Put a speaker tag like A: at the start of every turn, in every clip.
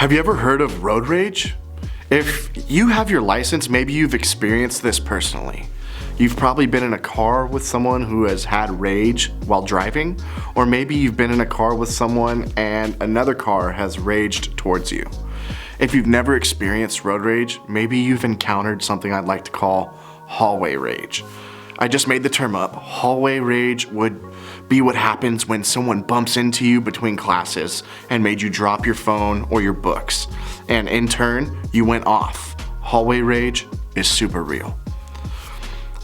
A: Have you ever heard of road rage? If you have your license, maybe you've experienced this personally. You've probably been in a car with someone who has had rage while driving, or maybe you've been in a car with someone and another car has raged towards you. If you've never experienced road rage, maybe you've encountered something I'd like to call hallway rage. I just made the term up. Hallway rage would be what happens when someone bumps into you between classes and made you drop your phone or your books, and in turn, you went off. Hallway rage is super real.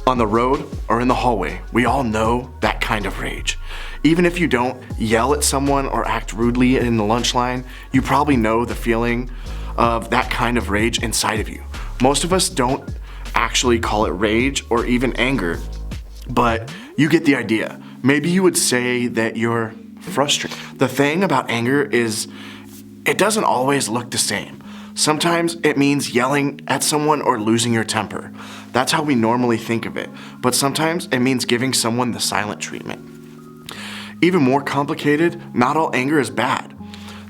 A: On the road or in the hallway, we all know that kind of rage. Even if you don't yell at someone or act rudely in the lunch line, you probably know the feeling of that kind of rage inside of you. Most of us don't actually call it rage or even anger, but you get the idea. Maybe you would say that you're frustrated. The thing about anger is it doesn't always look the same. Sometimes it means yelling at someone or losing your temper. That's how we normally think of it. But sometimes it means giving someone the silent treatment. Even more complicated, not all anger is bad.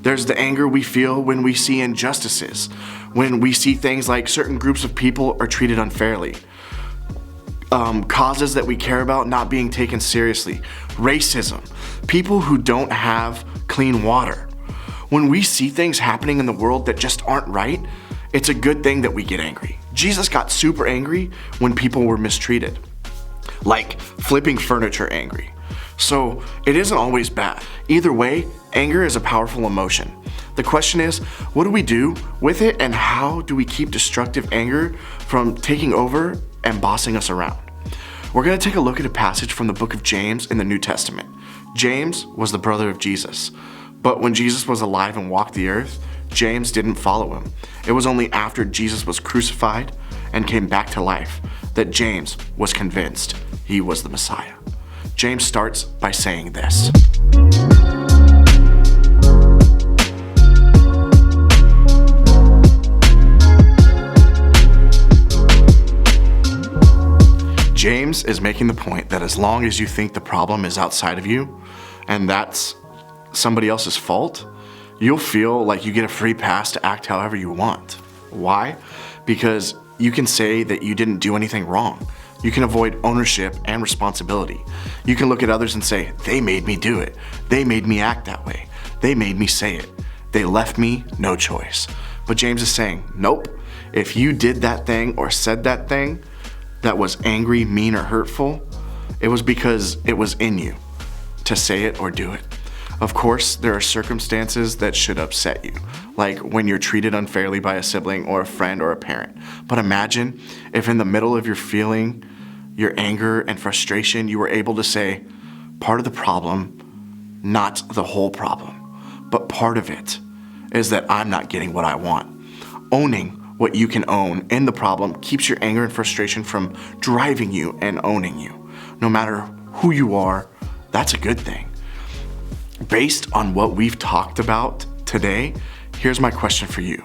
A: There's the anger we feel when we see injustices, when we see things like certain groups of people are treated unfairly, causes that we care about not being taken seriously, racism, people who don't have clean water. When we see things happening in the world that just aren't right, it's a good thing that we get angry. Jesus got super angry when people were mistreated, like flipping furniture angry. So it isn't always bad. Either way, anger is a powerful emotion. The question is, what do we do with it, and how do we keep destructive anger from taking over and bossing us around? We're going to take a look at a passage from the book of James in the New Testament. James was the brother of Jesus, but when Jesus was alive and walked the earth, James didn't follow him. It was only after Jesus was crucified and came back to life that James was convinced he was the Messiah. James starts by saying this. James is making the point that as long as you think the problem is outside of you and that's somebody else's fault, you'll feel like you get a free pass to act however you want. Why? Because you can say that you didn't do anything wrong. You can avoid ownership and responsibility. You can look at others and say, they made me do it. They made me act that way. They made me say it. They left me no choice. But James is saying, nope. If you did that thing or said that thing that was angry, mean, or hurtful, it was because it was in you to say it or do it. Of course, there are circumstances that should upset you, like when you're treated unfairly by a sibling or a friend or a parent. But imagine if in the middle of your feeling your anger and frustration, you were able to say, part of the problem, not the whole problem, but part of it is that I'm not getting what I want. Owning what you can own in the problem keeps your anger and frustration from driving you and owning you. No matter who you are, that's a good thing. Based on what we've talked about today, here's my question for you.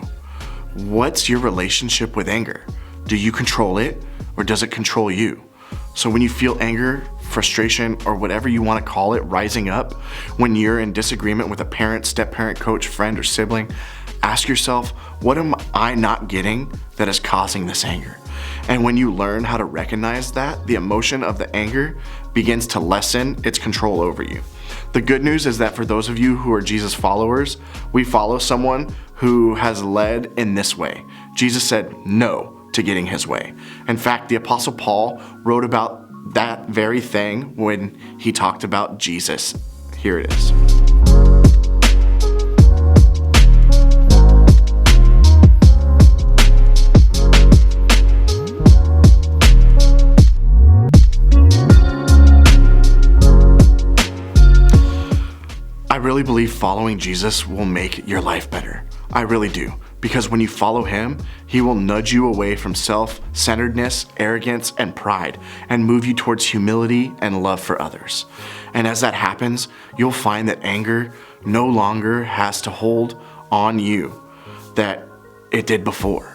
A: What's your relationship with anger? Do you control it, or does it control you? So when you feel anger, frustration, or whatever you want to call it rising up, when you're in disagreement with a parent, step-parent, coach, friend, or sibling, ask yourself, what am I not getting that is causing this anger? And when you learn how to recognize that, the emotion of the anger begins to lessen its control over you. The good news is that for those of you who are Jesus followers, we follow someone who has led in this way. Jesus said no to getting his way. In fact, the Apostle Paul wrote about that very thing when he talked about Jesus. Here it is. I really believe following Jesus will make your life better. I really do. Because when you follow him, he will nudge you away from self-centeredness, arrogance, and pride, and move you towards humility and love for others. And as that happens, you'll find that anger no longer has to hold on you that it did before.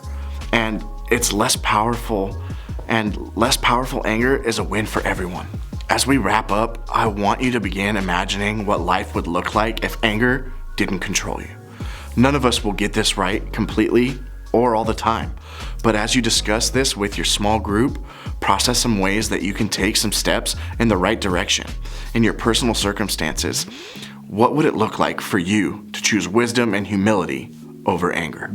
A: And it's less powerful, and less powerful anger is a win for everyone. As we wrap up, I want you to begin imagining what life would look like if anger didn't control you. None of us will get this right completely or all the time. But as you discuss this with your small group, process some ways that you can take some steps in the right direction. In your personal circumstances, what would it look like for you to choose wisdom and humility over anger?